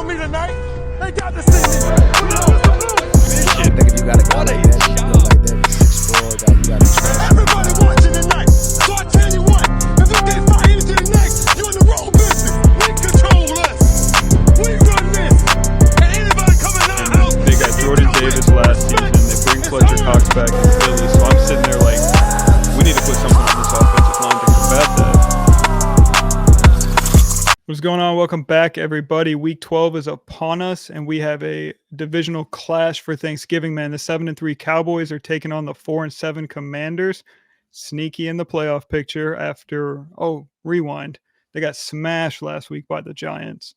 me tonight. They got to see me. I think if you got a guy like that, you go like that, 6'4", guy, you got to trust. Everybody watching tonight. So I tell you what, if you get fired into the next, you're in the wrong business. We control this. We run this. And anybody coming out of the house, they got Jordan Davis last season. They bring Fletcher Cox back in Philly. So I'm sitting there like, we need to put something on this offensive line to combat that. What's going on? Welcome back, everybody. Week 12 is upon us, and we have a divisional clash for Thanksgiving, man. The 7-3 Cowboys are taking on the 4-7 Commanders. Sneaky in the playoff picture after, rewind. They got smashed last week by the Giants.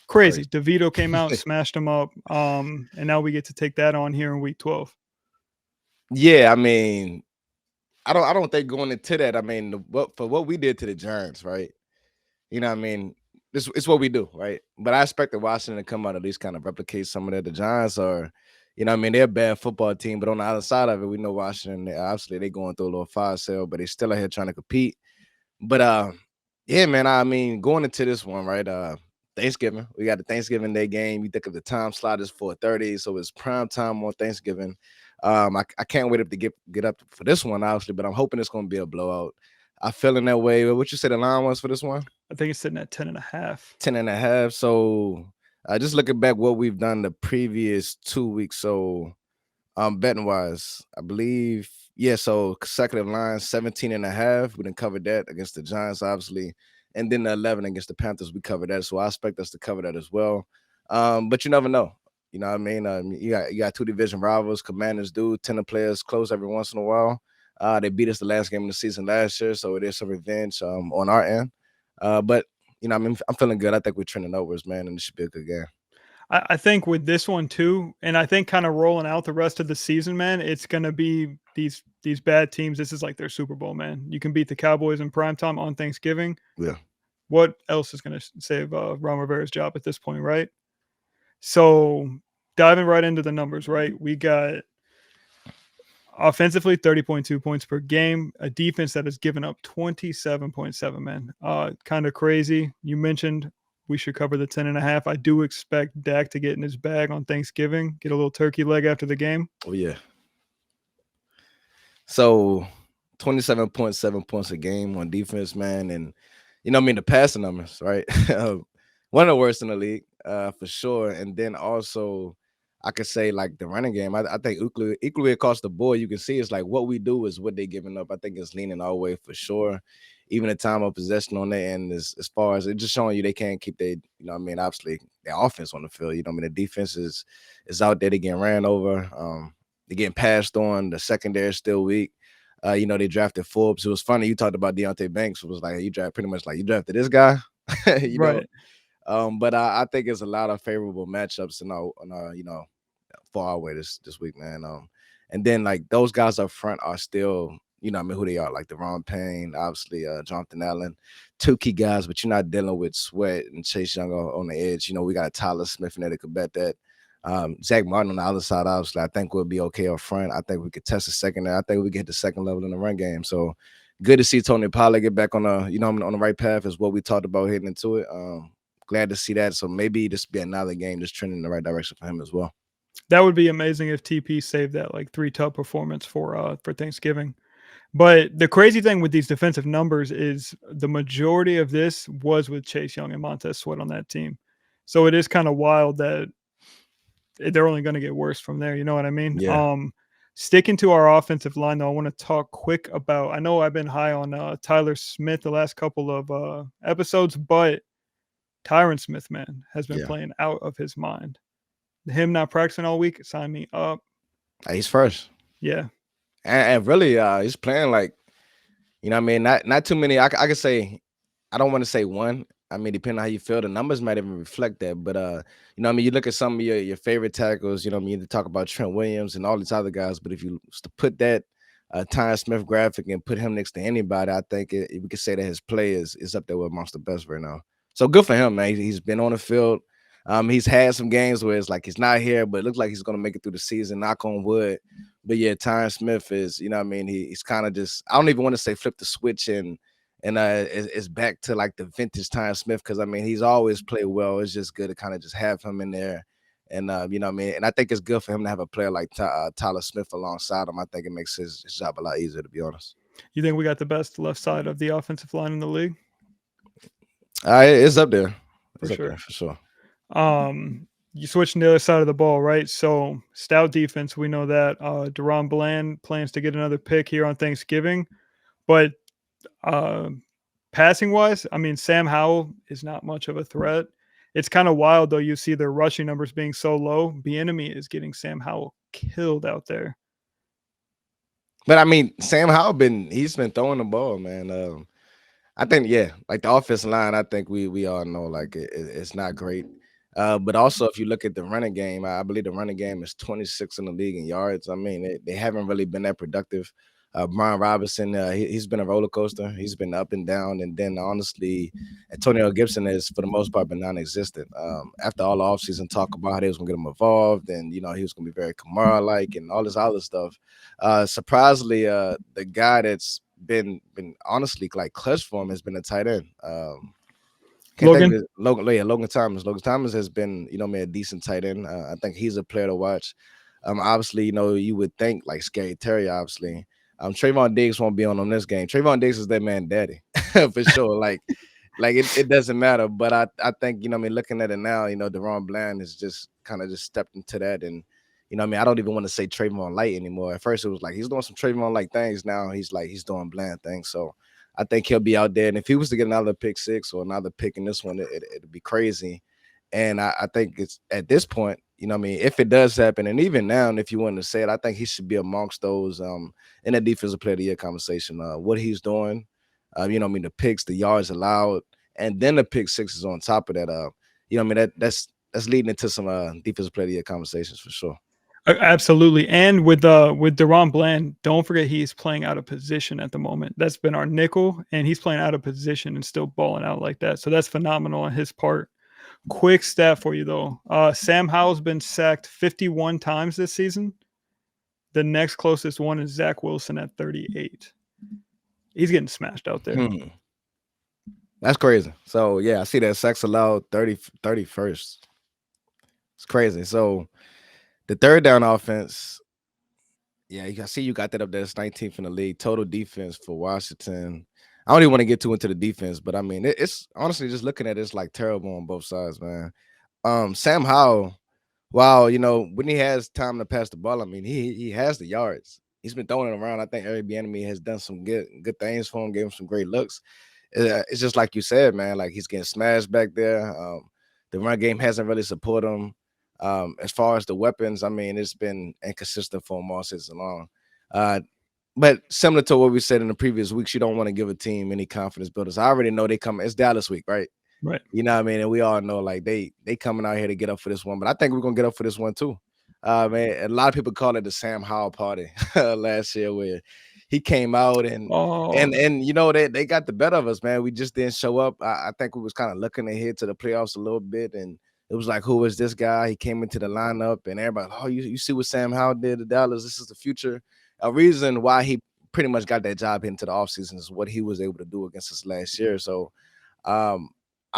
Crazy. DeVito came out and smashed them up. And now we get to take that on here in week 12. Yeah, I mean, I don't think going into that, I mean, for what we did to the Giants, right? You know what I mean? It's what we do, right? But I expected Washington to come out at least kind of replicate some of that. The Giants are, you know what I mean, they're a bad football team, but on the other side of it, we know Washington, obviously they're going through a little fire sale, but they still out here trying to compete. But yeah, man, I mean, going into this one, right? Thanksgiving. We got the Thanksgiving Day game. You think of the time slot is 4:30, so it's prime time on Thanksgiving. I can't wait to get up for this one, obviously, but I'm hoping it's going to be a blowout. I feel in that way. What you said the line was for this one? I think it's sitting at 10.5. 10.5. So just looking back what we've done the previous 2 weeks. So betting wise, I believe, so consecutive lines, 17.5. We didn't cover that against the Giants, obviously. And then the 11 against the Panthers, we covered that. So I expect us to cover that as well. But you never know. You know what I mean? You got two division rivals. Commanders do tend to play us close every once in a while. They beat us the last game of the season last year, so it is some revenge on our end. But, you know, I mean, I'm feeling good. I think we're trending upwards, man, and it should be a good game. I think with this one, too, and I think kind of rolling out the rest of the season, man, it's going to be these bad teams. This is like their Super Bowl, man. You can beat the Cowboys in primetime on Thanksgiving. Yeah. What else is going to save Ron Rivera's job at this point, right? So diving right into the numbers, right? We got offensively 30.2 points per game, a defense that has given up 27.7, man. Kind of crazy. You mentioned we should cover the 10.5. I do expect Dak to get in his bag on Thanksgiving, get a little turkey leg after the game. Oh, yeah. So 27.7 points a game on defense, man. And, you know, I mean, the passing numbers, right? One of the worst in the league, for sure. And then also, I could say like the running game. I think equally across the board, you can see it's like what we do is what they're giving up. I think it's leaning our way for sure. Even the time of possession on their end is as far as it's just showing you they can't keep their, you know what I mean, obviously their offense on the field. You know what I mean? The defense is out there. They're getting ran over. They're getting passed on. The secondary is still weak. You know, they drafted Forbes. It was funny. You talked about Deontay Banks. It was like you drafted this guy. You right. Know? But I think it's a lot of favorable matchups in our you know, for our way this week, man. And then like those guys up front are still, you know, I mean, who they are, like Deron Payne, obviously, Jonathan Allen, two key guys, but you're not dealing with Sweat and Chase Young on the edge. You know, we got Tyler Smith in there that could bet that. Zach Martin on the other side, obviously, I think we'll be okay up front. I think we could test the second there. I think we get the second level in the run game. So good to see Tony Pollard get back on the right path is what we talked about heading into it. Glad to see that. So maybe this be another game just trending in the right direction for him as well. That would be amazing if TP saved that like 3-tub performance for Thanksgiving. But the crazy thing with these defensive numbers is the majority of this was with Chase Young and Montez Sweat on that team. So it is kind of wild that they're only going to get worse from there. You know what I mean? Yeah. Sticking to our offensive line, though, I want to talk quick about, I know I've been high on Tyler Smith the last couple of episodes, but Tyron Smith, man, has been playing out of his mind. Him not practicing all week, sign me up. He's first. Yeah. And really, he's playing like, you know what I mean? Not too many. I could say, I don't want to say one. I mean, depending on how you feel, the numbers might even reflect that. But, you know what I mean? You look at some of your favorite tackles, you know what I mean? You talk about Trent Williams and all these other guys. But if you put that Tyron Smith graphic and put him next to anybody, I think we could say that his play is up there with amongst the best right now. So good for him, man. He's been on the field. He's had some games where it's like he's not here, but it looks like he's going to make it through the season, knock on wood. But yeah, Tyron Smith is, you know what I mean? He's kind of just, I don't even want to say flip the switch and and it's back to like the vintage Tyron Smith because I mean he's always played well. It's just good to kind of just have him in there, and you know what I mean. And I think it's good for him to have a player like Tyler Smith alongside him. I think it makes his job a lot easier, to be honest. You think we got the best left side of the offensive line in the league? It's up there. For It's up sure. there for sure. You switching the other side of the ball, right? So stout defense, we know that. Deron Bland plans to get another pick here on Thanksgiving, but passing wise, I mean, Sam Howell is not much of a threat. It's kind of wild though. You see their rushing numbers being so low. Bieniemy is getting Sam Howell killed out there. But I mean, Sam Howell he's been throwing the ball, man. I think like the offensive line, I think we all know like it's not great. But also if you look at the running game, I believe the running game is 26 in the league in yards. I mean, they haven't really been that productive. Brian Robinson, he's been a roller coaster. He's been up and down, and then honestly, Antonio Gibson has for the most part been non-existent. After all the offseason talk about how they was gonna get him involved, and you know he was gonna be very Kamara-like and all this other stuff. Surprisingly, the guy that's been honestly like clutch for him has been a tight end. Logan Thomas. Logan Thomas has been, you know, a decent tight end. I think he's a player to watch. Obviously, you know, you would think like Scary Terry, obviously. Trayvon Diggs won't be on this game. Trayvon Diggs is that man daddy for sure. Like it doesn't matter. But I think, you know, looking at it now, you know, Deron Bland is just kind of just stepped into that. And, you know, I don't even want to say Trayvon Light anymore. At first it was like he's doing some Trayvon like things. Now he's doing Bland things. So I think he'll be out there. And if he was to get another pick six or another pick in this one, it'd be crazy. And I think it's at this point, you know, if it does happen, and even now, and if you want to say it, I think he should be amongst those in the defensive player of the year conversation. What he's doing, you know, the picks, the yards allowed, and then the pick sixes on top of that. You know, that's leading into some defensive player of the year conversations for sure. Absolutely. And with Deron Bland, don't forget he's playing out of position at the moment. That's been our nickel, and he's playing out of position and still balling out like that. So that's phenomenal on his part. Quick stat for you, though. Sam Howell's been sacked 51 times this season. The next closest one is Zach Wilson at 38. He's getting smashed out there. That's crazy. So, yeah, I see that sacks allowed 31st. It's crazy. So, the third down offense, yeah, I see you got that up there. It's 19th in the league. Total defense for Washington. I don't even want to get too into the defense, but it's honestly just looking at it, it's like terrible on both sides, man. Sam Howell, wow, you know, when he has time to pass the ball, he has the yards. He's been throwing it around. I think Eric Bieniemy has done some good things for him, gave him some great looks. It's just like you said, man, like he's getting smashed back there. The run game hasn't really supported him. As far as the weapons, it's been inconsistent for him all season long. But similar to what we said in the previous weeks, you don't want to give a team any confidence builders. I already know they come. It's Dallas week, right? Right. You know what I mean? And we all know like they coming out here to get up for this one. But I think we're gonna get up for this one too. Man, a lot of people call it the Sam Howell party last year, where he came out and you know they got the better of us, man. We just didn't show up. I think we was kind of looking ahead to the playoffs a little bit, and it was like, who is this guy? He came into the lineup, and everybody, oh, you see what Sam Howell did to Dallas? This is the future. A reason why he pretty much got that job into the offseason is what he was able to do against us last year. So I'm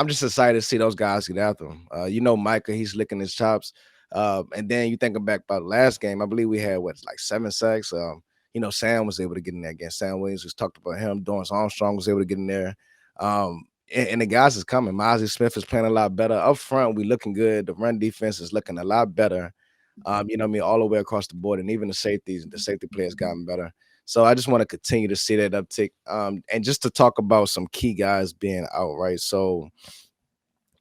just excited to see those guys get after him. You know, Micah, he's licking his chops. And then you think back about the last game, I believe we had, 7 sacks? You know, Sam was able to get in there against Sam Williams. We talked about him. Dorrance Armstrong was able to get in there. And the guys is coming. Mozzie Smith is playing a lot better. Up front, we looking good. The run defense is looking a lot better. You know what I mean, all the way across the board, and even the safety players gotten better. So I just want to continue to see that uptick. And just to talk about some key guys being out, right? So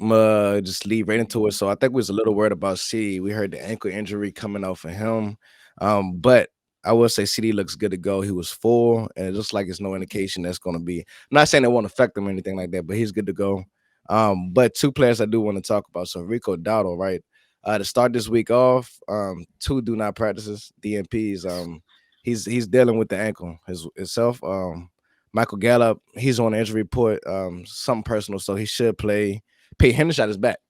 I'm just lead right into it. So I think we was a little worried about CD. We heard the ankle injury coming out for him. But I will say CD looks good to go. He was full, and it looks like it's no indication that's going to be. I'm not saying it won't affect him or anything like that, but he's good to go. But two players I do want to talk about. So Rico Dowdle, right? To start this week off, 2 do not practices, DNPs. He's dealing with the ankle himself. Michael Gallup, he's on the injury report, something personal, so he should play. Peyton Hendershot is back.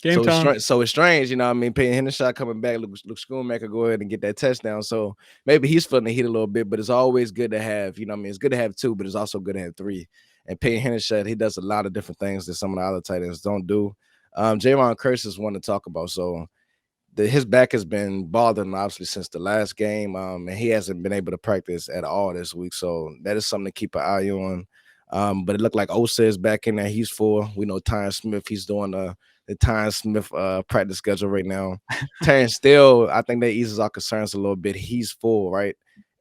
Game time. So it's strange, you know what I mean? Peyton Hendershot coming back, Luke Schoonmaker go ahead and get that touchdown. So maybe he's feeling the heat a little bit, but it's always good to have, you know what I mean? It's good to have two, but it's also good to have three. And Peyton Hendershot, he does a lot of different things that some of the other tight ends don't do. Javon Curse is one to talk about. So his back has been bothering him, obviously, since the last game, and he hasn't been able to practice at all this week. So that is something to keep an eye on. But it looked like Osa is back in there. He's full. We know Tyron Smith. He's doing the Tyron Smith practice schedule right now. Terrence Steele, I think that eases our concerns a little bit. He's full, right?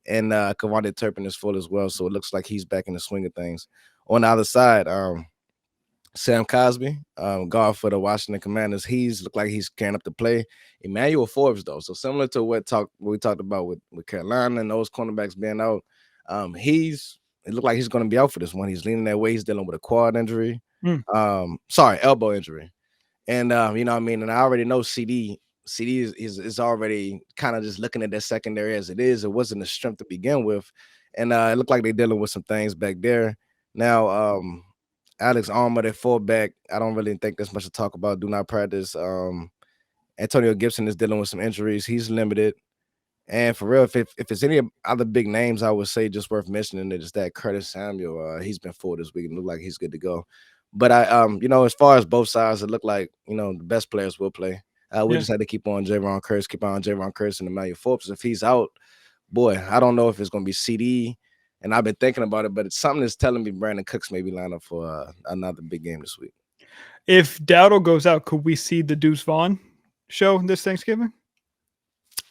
And Kavonde Turpin is full as well. So it looks like he's back in the swing of things. On the other side, Sam Cosby, guard for the Washington Commanders. He's looked like he's carrying up the play. Emmanuel Forbes, though, so similar to what we talked about with Carolina and those cornerbacks being out, it looked like he's going to be out for this one. He's leaning that way. He's dealing with a quad injury, elbow injury, and you know what I mean. And I already know CD is already kind of just looking at that secondary as it is. It wasn't a strength to begin with, and it looked like they're dealing with some things back there now. Alex Armour, their fullback, I don't really think there's much to talk about. Do not practice. Antonio Gibson is dealing with some injuries. He's limited. And for real, if it's any other big names, I would say just worth mentioning it is that Curtis Samuel. He's been full this week and look like he's good to go. But as far as both sides, it looked like, the best players will play. We just had to keep on Javon Curse and Emmanuel Forbes. If he's out, boy, I don't know if it's going to be CD. And I've been thinking about it, but it's something that's telling me Brandon Cooks maybe line up for another big game this week. If Dowdle goes out, could we see the Deuce Vaughn show this Thanksgiving?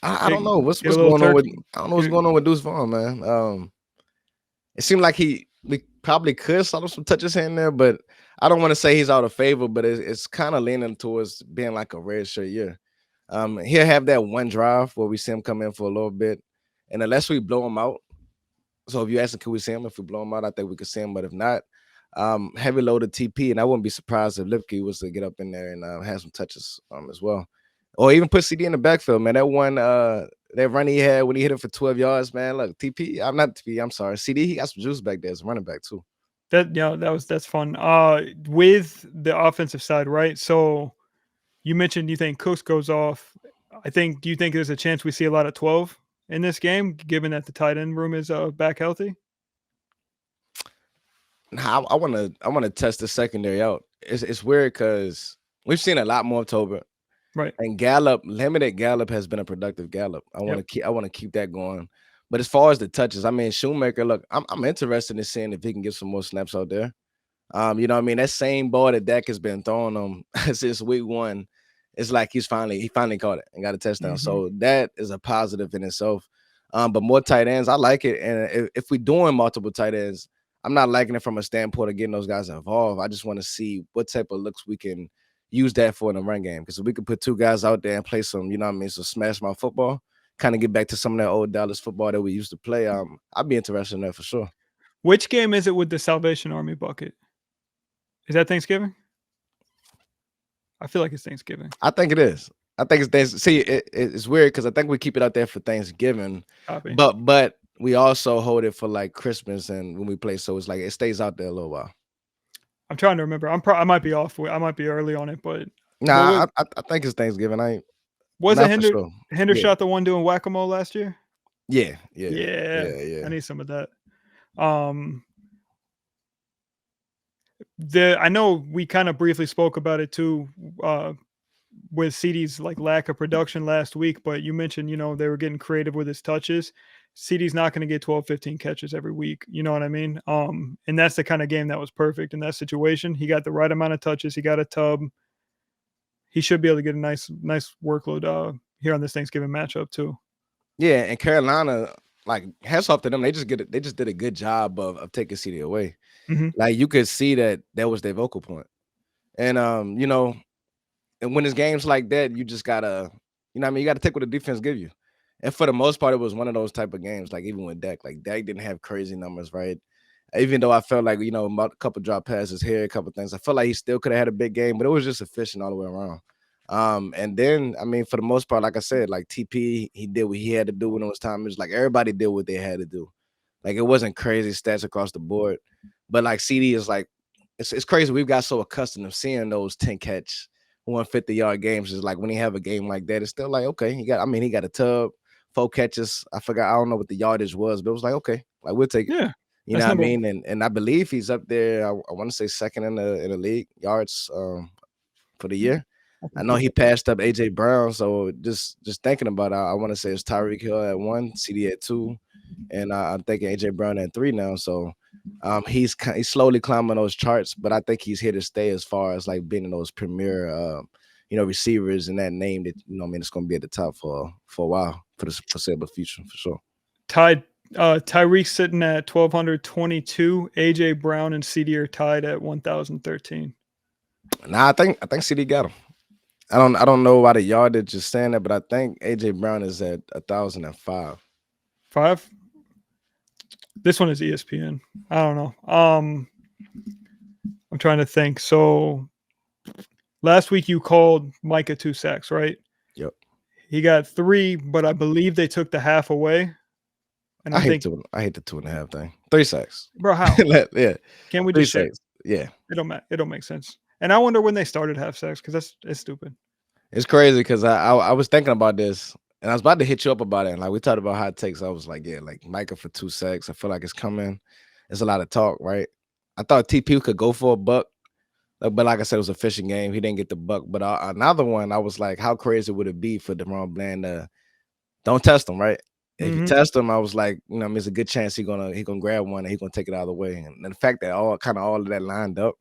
I don't know what's going on with what's going on with Deuce Vaughn, man. It seemed like we probably could saw some touches here and there, but I don't want to say he's out of favor, but it's kind of leaning towards being like a red shirt year. He'll have that one drive where we see him come in for a little bit, and unless we blow him out. So if you ask him, can we see him? If we blow him out, I think we could see him. But if not, heavy loaded TP, and I wouldn't be surprised if Lipke was to get up in there and have some touches as well. Or even put CD in the backfield, man. That one, that run he had when he hit it for 12 yards, man. Look, I'm sorry. CD, he got some juice back there as a running back too. That's fun. With the offensive side, right? So you mentioned you think Cooks goes off. Do you think there's a chance we see a lot of 12 in this game, given that the tight end room is back healthy? I want to test the secondary out. It's weird because we've seen a lot more of Tolbert, right? And limited Gallup has been a productive Gallup. I want to keep that going. But as far as the touches, I mean, Shoemaker, look, I'm interested in seeing if he can get some more snaps out there. You know what I mean? That same ball that Dak has been throwing him since week one. It's like he finally caught it and got a touchdown. Mm-hmm. So that is a positive in itself. But more tight ends, I like it. And if we're doing multiple tight ends, I'm not liking it from a standpoint of getting those guys involved. I just want to see what type of looks we can use that for in the run game. Because if we could put two guys out there and play some, some smash mouth football, kind of get back to some of that old Dallas football that we used to play, I'd be interested in that for sure. Which game is it with the Salvation Army bucket? Is that Thanksgiving? I feel like it's Thanksgiving. I think it is. I think it's Thanksgiving. See, it's weird because I think we keep it out there for Thanksgiving, but we also hold it for like Christmas and when we play. So it's like it stays out there a little while. I'm trying to remember. I might be off. I might be early on it, but I think it's Thanksgiving. Was it Hendershot the one doing whack-a-mole last year? Yeah. I need some of that. I know we kind of briefly spoke about it too, with CD's like lack of production last week, but you mentioned, they were getting creative with his touches. CD's not going to get 12, 15 catches every week. You know what I mean? And that's the kind of game that was perfect in that situation. He got the right amount of touches. He got a tub. He should be able to get a nice workload here on this Thanksgiving matchup too. Yeah, and Carolina, like, hats off to them. They just did a good job of taking CD away. Mm-hmm. Like, you could see that was their vocal point. And and when it's games like that, you just gotta, you gotta take what the defense give you. And for the most part, it was one of those type of games. Like even with Dak, Dak didn't have crazy numbers, right? Even though I felt like a couple drop passes here, a couple things, I felt like he still could have had a big game, but it was just efficient all the way around. And then for the most part, like I said, like TP, he did what he had to do when it was time. It was like everybody did what they had to do. Like it wasn't crazy stats across the board, but like CD is like it's crazy. We've got so accustomed to seeing those 10 catch 150-yard games. Is like when he have a game like that, it's still like, okay, he got a tub, 4 catches. I forgot, I don't know what the yardage was, but it was like, okay, like we'll take it. Yeah, You know that's what I number one. mean? And I believe he's up there. I want to say second in the league yards for the year. I I think know he's he up there. passed up AJ Brown, so just thinking about it, I want to say it's Tyreek Hill at 1, CD at 2, and I'm thinking AJ Brown at 3 now. So he's slowly climbing those charts, but I think he's here to stay as far as like being in those premier receivers and that name that it's going to be at the top for a while, for the foreseeable future, for sure. Tied. Tyreek sitting at 1,222. AJ Brown and CD are tied at 1,013. Nah, I think CD got him. I don't know why the yardage is saying that, but I think AJ Brown is at 1,005. 5. This one is ESPN. I don't know. I'm trying to think. So last week you called Micah 2 sacks, right? Yep. He got 3, but I believe they took the half away. And I I hate think, I hate the 2.5 thing. 3 sacks. bro, how? Yeah, Can't we 3 just check? sacks. Yeah, It don't make sense. And I wonder when they started half sacks because it's stupid. it's crazy because I was thinking about this and I was about to hit you up about it. And like we talked about hot takes, I was like, yeah, like Micah for 2 sacks. I feel like it's coming. It's a lot of talk, right? I thought TP could go for a buck, but like I said, it was a fishing game. He didn't get the buck. But another one, I was like, how crazy would it be for DeMar Bland to don't test him, right? If you Mhm. test him, I was like, there's a good chance he gonna grab one and he gonna take it out of the way. And the fact that all of that lined up,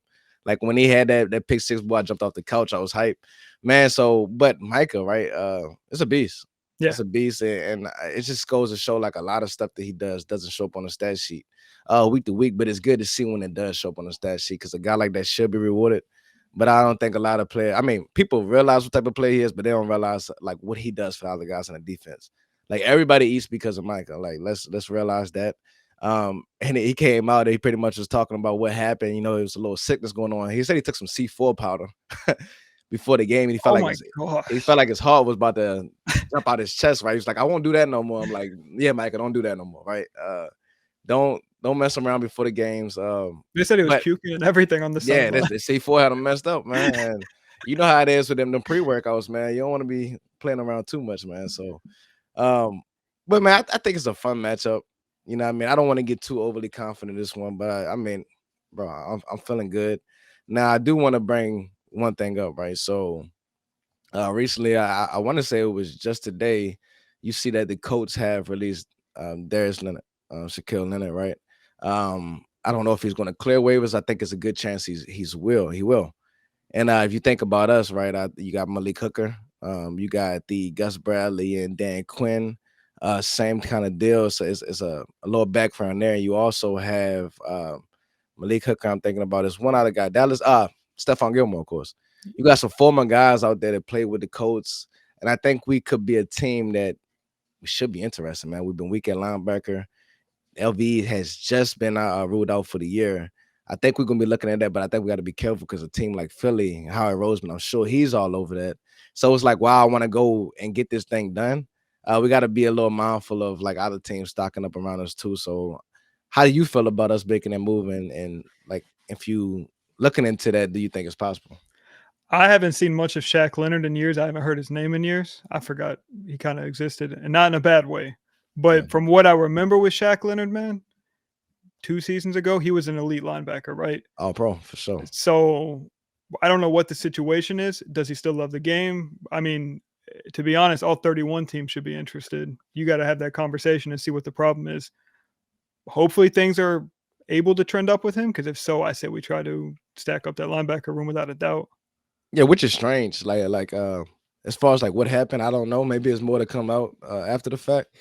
like when he had that pick six, boy, I jumped off the couch. I was hyped, man. So, but Micah, right? It's a beast. Yeah. It's a beast, and it just goes to show like a lot of stuff that he does doesn't show up on the stat sheet, week to week. But it's good to see when it does show up on the stat sheet because a guy like that should be rewarded. But I don't think a lot of players. I mean, people realize what type of player he is, but they don't realize like what he does for other guys in the defense. Like everybody eats because of Micah. Like let's realize that. And he came out. He pretty much was talking about what happened. There was a little sickness going on. He said he took some C4 powder before the game, and Oh my gosh. he felt like his heart was about to jump out his chest. Right? He's like, I won't do that no more. I'm like, yeah, Micah, don't do that no more. Right? Don't mess around before the games. They said he was but puking and everything on the yeah, sideline. the C4 had him messed up, man. And you know how it is with them pre-workouts, man. You don't want to be playing around too much, man. So, but man, I think it's a fun matchup. You know what I mean? I don't want to get too overly confident in this one, but I mean, bro, I'm feeling good. Now, I do want to bring one thing up, right? So, recently, I want to say it was just today, you see that the Colts have released Darius Leonard, Shaquille Leonard, right? I don't know if he's going to clear waivers. I think it's a good chance he will. And if you think about us, right, you got Malik Hooker, you got the Gus Bradley and Dan Quinn, same kind of deal. So it's a little background there. You also have Malik Hooker. I'm thinking about this one other guy, Dallas. Stephon Gilmore, of course. You got some former guys out there that played with the Colts, and I think we could be a team that we should be interested, man. We've been weak at linebacker. LV has just been ruled out for the year. I think we're gonna be looking at that, but I think we got to be careful because a team like Philly, Howard Roseman, I'm sure he's all over that. So it's like, wow, I want to go and get this thing done. We got to be a little mindful of like other teams stocking up around us too. So, how do you feel about us making that move? And like, if you looking into that, do you think it's possible? I haven't seen much of Shaq Leonard in years. I haven't heard his name in years. I forgot he kind of existed, and not in a bad way. But from what I remember with Shaq Leonard, man, 2 seasons ago, he was an elite linebacker, right? All pro for sure. So I don't know what the situation is. Does he still love the game? I mean, to be honest, all 31 teams should be interested. You got to have that conversation and see what the problem is. Hopefully things are able to trend up with him, because if so, I say we try to stack up that linebacker room without a doubt. Yeah, which is strange. Like as far as like what happened, I don't know. Maybe it's more to come out after the fact.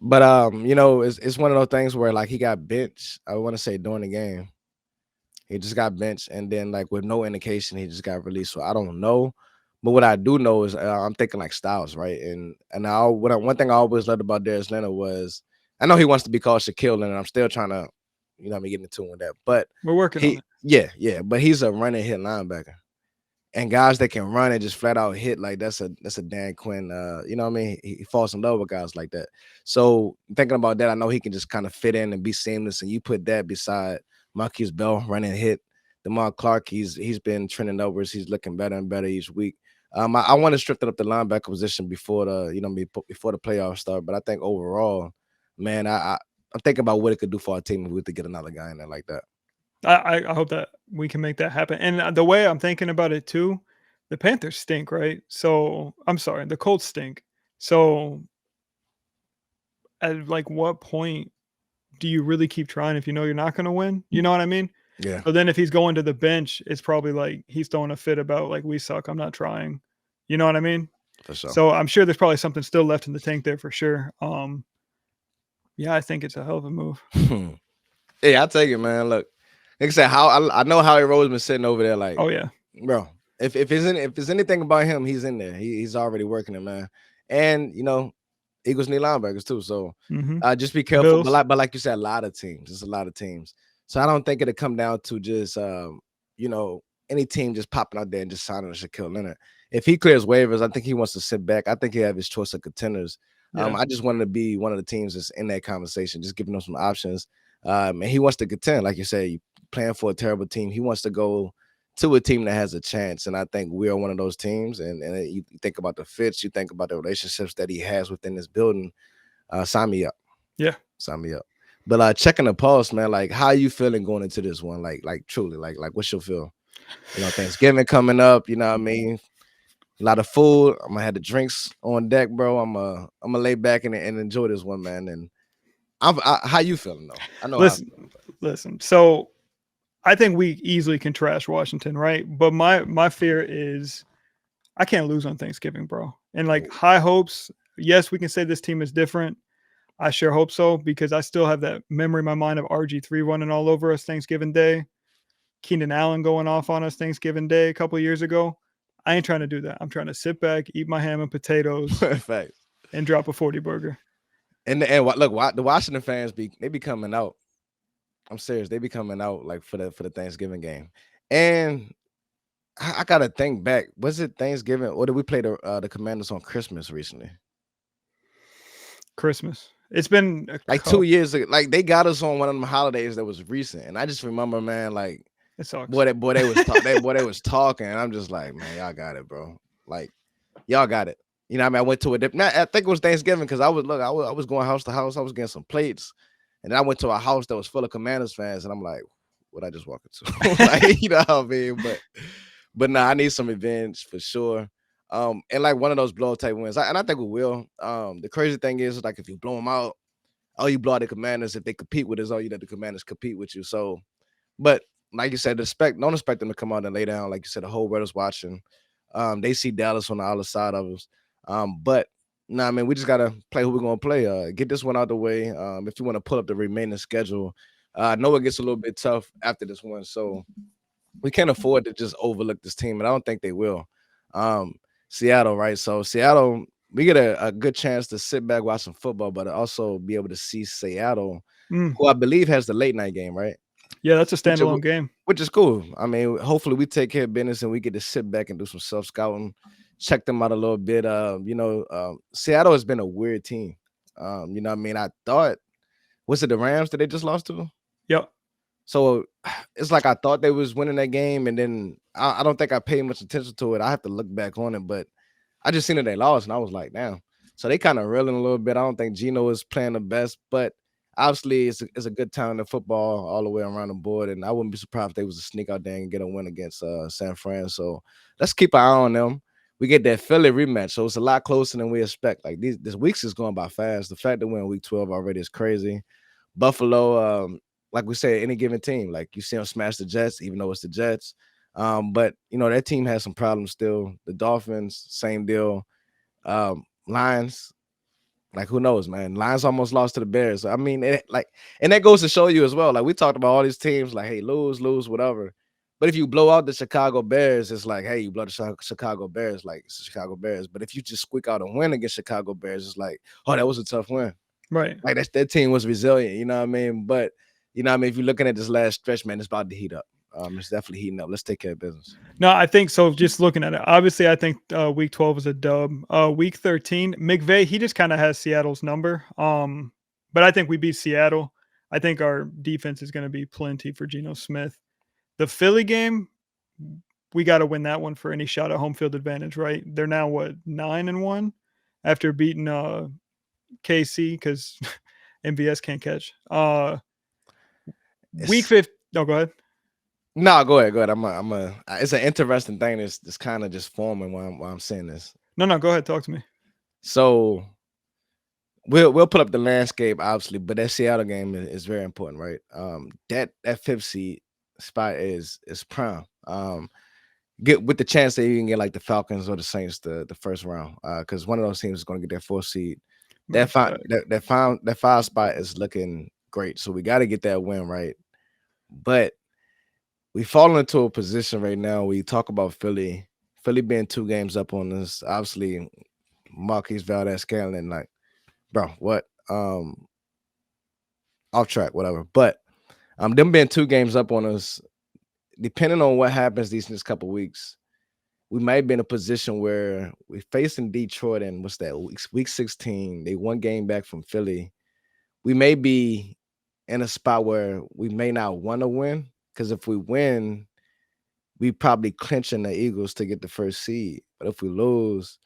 But it's one of those things where like he got benched. I want to say during the game, he just got benched, and then like with no indication, he just got released. So I don't know. But what I do know is I'm thinking like Styles, right? And one thing I always loved about Darius Leonard was I know he wants to be called Shaquille Leonard. I'm still trying to, get into with that. But We're working on it. Yeah. But he's a running hit linebacker. And guys that can run and just flat out hit, like that's a Dan Quinn. You know what I mean? He falls in love with guys like that. So thinking about that, I know he can just kind of fit in and be seamless. And you put that beside Marquise Bell running hit, DeMar Clark, he's been trending upwards. He's looking better and better each week. I want to strip it up the linebacker position before before the playoffs start. But I think overall, man, I'm thinking about what it could do for our team if we were to get another guy in there like that. I hope that we can make that happen. And the way I'm thinking about it too, the Panthers stink, right? So I'm sorry, the Colts stink. So at like what point do you really keep trying if you know you're not going to win? You know what I mean? Yeah, So then if he's going to the bench, it's probably like he's throwing a fit about like we suck. I'm not trying. You know what I mean? for sure. So I'm sure there's probably something still left in the tank there for sure. Yeah, I think it's a hell of a move. Yeah, I'll take it, man. Look, like I said, I know Howie Rose been sitting over there like, Oh yeah. bro. If there's anything about him, he's in there. He's already working it, man. And Eagles need linebackers too. So Mm-hmm. just be careful. Bills. But like you said, a lot of teams. There's a lot of teams. So I don't think it'll come down to just any team just popping out there and just signing a Shaquille Leonard. If he clears waivers, I think he wants to sit back. I think he have his choice of contenders. Yeah. I just wanted to be one of the teams that's in that conversation, just giving them some options. And he wants to contend, like you said, you playing for a terrible team. He wants to go to a team that has a chance, and I think we are one of those teams. And you think about the fits, you think about the relationships that he has within this building. Sign me up. Yeah. Sign me up. But checking the pulse, man, like how you feeling going into this one? Like truly, like what's your feel? Thanksgiving coming up, you know what I mean? A lot of food. I'm gonna have the drinks on deck, bro. I'm gonna lay back and enjoy this one, man. And how you feeling though? I know Listen. So I think we easily can trash Washington, right? But my fear is I can't lose on Thanksgiving, bro. And like high hopes. Yes, we can say this team is different. I sure hope so because I still have that memory in my mind of RG3 running all over us Thanksgiving Day, Keenan Allen going off on us Thanksgiving Day a couple of years ago. I ain't trying to do that. I'm trying to sit back, eat my ham and potatoes, Facts. and drop a 40 burger. And look, the Washington fans be coming out. I'm serious. They be coming out like for the Thanksgiving game. And I gotta think back. Was it Thanksgiving or did we play the Commanders on Christmas recently? Christmas. It's been like 2 years ago. Like they got us on one of them holidays that was recent, and I just remember, man, like it sucks. Boy, they was talking, and I'm just like, man, y'all got it, bro. Like y'all got it. You know what I mean? I went to I think it was Thanksgiving because I was going house to house. I was getting some plates, and then I went to a house that was full of Commanders fans, and I'm like, what I just walk into? Like, you know what I mean? But nah, I need some revenge for sure. And like one of those blow type wins, and I think we will. The crazy thing is, like, if you blow them out, you blow out the Commanders. If they compete with us, you let the Commanders compete with you. So, but like you said, don't expect them to come out and lay down. Like you said, the whole world is watching. They see Dallas on the other side of us. But I mean, we just gotta play who we're gonna play. Get this one out the way. If you want to pull up the remaining schedule, I know it gets a little bit tough after this one, so we can't afford to just overlook this team, and I don't think they will. Seattle, right? So Seattle, we get a good chance to sit back, watch some football, but also be able to see Seattle, who I believe has the late night game, right? Yeah, that's a standalone game. Which is cool. I mean, hopefully we take care of business and we get to sit back and do some self-scouting, check them out a little bit. Seattle has been a weird team. You know what I mean? I thought, was it the Rams that they just lost to? Yep. So it's like I thought they was winning that game, and then I don't think I paid much attention to it. I have to look back on it, but I just seen that they lost, and I was like, damn. So they kind of reeling a little bit. I don't think Geno is playing the best, but obviously it's a good time in football all the way around the board, and I wouldn't be surprised if they was to sneak out there and get a win against San Fran. So let's keep an eye on them. We get that Philly rematch, so it's a lot closer than we expect. Like this week's is going by fast. The fact that we're in week 12 already is crazy. Buffalo, like we say, any given team, like you see them smash the Jets, even though it's the Jets. But that team has some problems still. The Dolphins, same deal. Lions, like who knows, man? Lions almost lost to the Bears. I mean, and that goes to show you as well. Like we talked about all these teams, like, hey, lose, whatever. But if you blow out the Chicago Bears, it's like, hey, you blow the Chicago Bears, like it's the Chicago Bears. But if you just squeak out a win against Chicago Bears, it's like, oh, that was a tough win. Right. Like that team was resilient, you know what I mean? But you know what I mean, if you're looking at this last stretch, man, it's about to heat up. It's definitely heating up. Let's take care of business. No, I think so. Just looking at it, obviously, I think week 12 was a dub. Week 13, McVay, he just kind of has Seattle's number. But I think we beat Seattle. I think our defense is going to be plenty for Geno Smith. The Philly game, we got to win that one for any shot at home field advantage, right? They're now what 9-1 after beating KC because MVS can't catch. Week It's, 5. No, go ahead. no, go ahead. It's an interesting thing that's kind of just forming while I'm saying this. No, go ahead. Talk to me. So we'll put up the landscape, obviously, but that Seattle game is very important, right? That fifth seed spot is prime. Get with the chance that you can get like the Falcons or the Saints the first round, because one of those teams is going to get their fourth seed. That five spot is looking great, so we got to get that win, right? But we fall into a position right now. We talk about Philly being 2 games up on us. Obviously, Marquise Valdez-Scantling, like, bro, what? Off track, whatever. But them being 2 games up on us, depending on what happens these next couple weeks, we might be in a position where we're facing Detroit and what's that? Week 16. They 1 game back from Philly. We may be in a spot where we may not want to win, because if we win, we probably clinching the Eagles to get the first seed. But if we lose,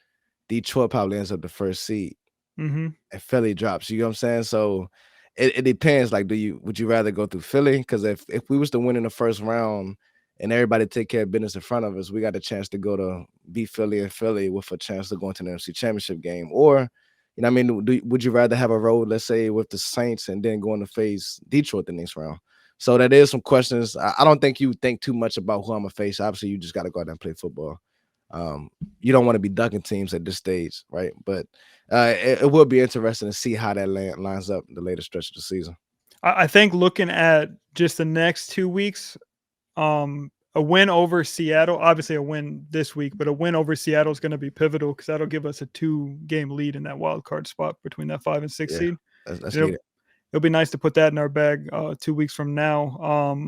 Detroit probably ends up the first seed. Mm-hmm. And Philly drops. You know what I'm saying? So it depends. Like, would you rather go through Philly? Because if we was to win in the first round and everybody take care of business in front of us, we got a chance to go to beat Philly and Philly with a chance to go into the NFC Championship game. Or, you know what I mean? Would you rather have a road, let's say, with the Saints and then go on to face Detroit the next round? So that is some questions. I don't think you think too much about who I'm going to face. Obviously, you just got to go out there and play football. You don't want to be ducking teams at this stage, right? But it will be interesting to see how that lines up the later stretch of the season. I think looking at just the next 2 weeks, a win over Seattle, obviously a win this week, but a win over Seattle is going to be pivotal because that'll give us a 2-game lead in that wild card spot between that 5 and 6 seed. That's needed. It'll be nice to put that in our bag 2 weeks from now.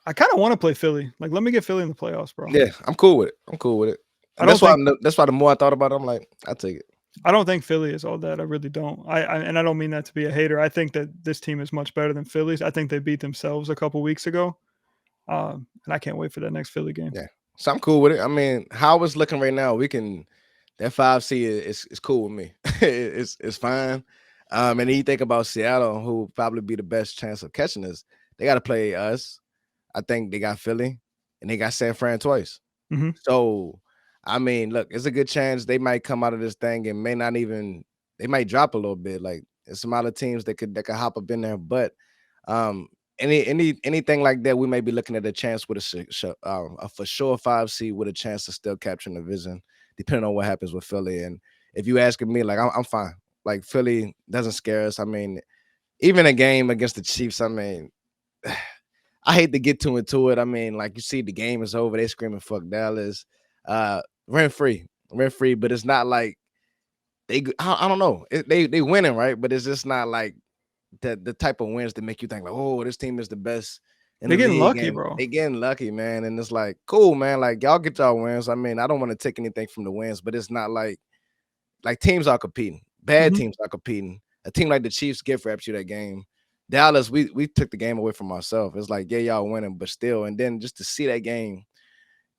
I kind of want to play Philly. Like, let me get Philly in the playoffs, bro. Yeah, I'm cool with it. And that's why the more I thought about it, I'm like, I'll take it. I don't think Philly is all that. I really don't. And I don't mean that to be a hater. I think that this team is much better than Philly's. I think they beat themselves a couple weeks ago. And I can't wait for that next Philly game. Yeah. So I'm cool with it. I mean, how it's looking right now, that 5 seed is cool with me. it's fine. And then you think about Seattle, who will probably be the best chance of catching us. They got to play us. I think they got Philly and they got San Fran twice. Mm-hmm. So, I mean, look, it's a good chance they might come out of this thing and they might drop a little bit. Like, there's some other teams that could hop up in there. But anything like that, we may be looking at a chance with a for sure 5 seed with a chance to still capture the division, depending on what happens with Philly. And if you asking me, like, I'm fine. Like, Philly doesn't scare us. I mean, even a game against the Chiefs, I mean, I hate to get too into it. I mean, like, you see the game is over, they screaming fuck Dallas. Rent free, but it's not like I don't know. They winning, right? But it's just not like the type of wins that make you think like, oh, this team is the best. They're getting lucky, bro. They getting lucky, man. And it's like, cool, man. Like, y'all get y'all wins. I mean, I don't want to take anything from the wins, but it's not like teams are competing. Bad teams are competing. A team like the Chiefs gift wraps you that game. Dallas, we took the game away from ourselves. It's like, yeah, y'all winning, but still. And then just to see that game,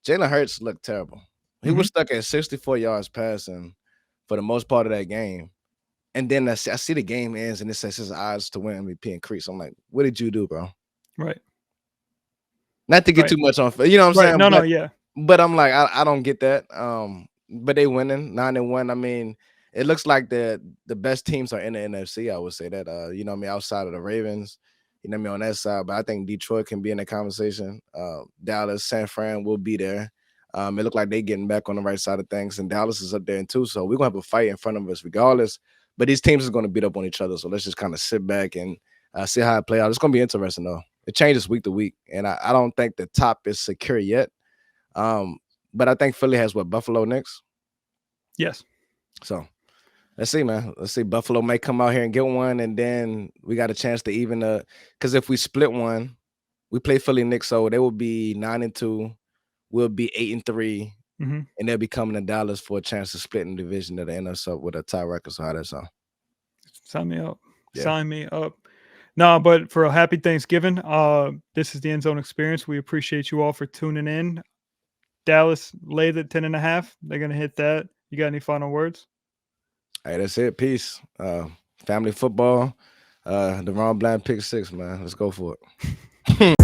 Jalen Hurts looked terrible. He was stuck at 64 yards passing for the most part of that game. And then I see the game ends and it says his odds to win MVP increase. I'm like, what did you do, bro? Right. Not to get too much on, you know what I'm saying? No, yeah. But I'm like, I don't get that. But they winning 9-1. I mean, it looks like the best teams are in the NFC. I would say that, you know what I mean, outside of the Ravens, you know what I mean, on that side. But I think Detroit can be in the conversation. Dallas, San Fran will be there. It looked like they getting back on the right side of things, and Dallas is up there too. So we're gonna have a fight in front of us regardless. But these teams are gonna beat up on each other. So let's just kind of sit back and see how it play out. It's gonna be interesting though. It changes week to week, and I don't think the top is secure yet. But I think Philly has Buffalo next. Yes. So let's see, man. Let's see. Buffalo may come out here and get one, and then we got a chance to even because if we split one, we play Philly next, so they will be 9-2. We'll be 8-3, and they'll be coming to Dallas for a chance to split in the division that end us up with a tie record. So how that sound? Sign me up. Yeah. Sign me up. No, but for a happy Thanksgiving. This is the End Zone Experience. We appreciate you all for tuning in. Dallas laid at 10.5. They're gonna hit that. You got any final words? Hey, that's it. Peace. Family football. The Ron Bland pick 6, man. Let's go for it.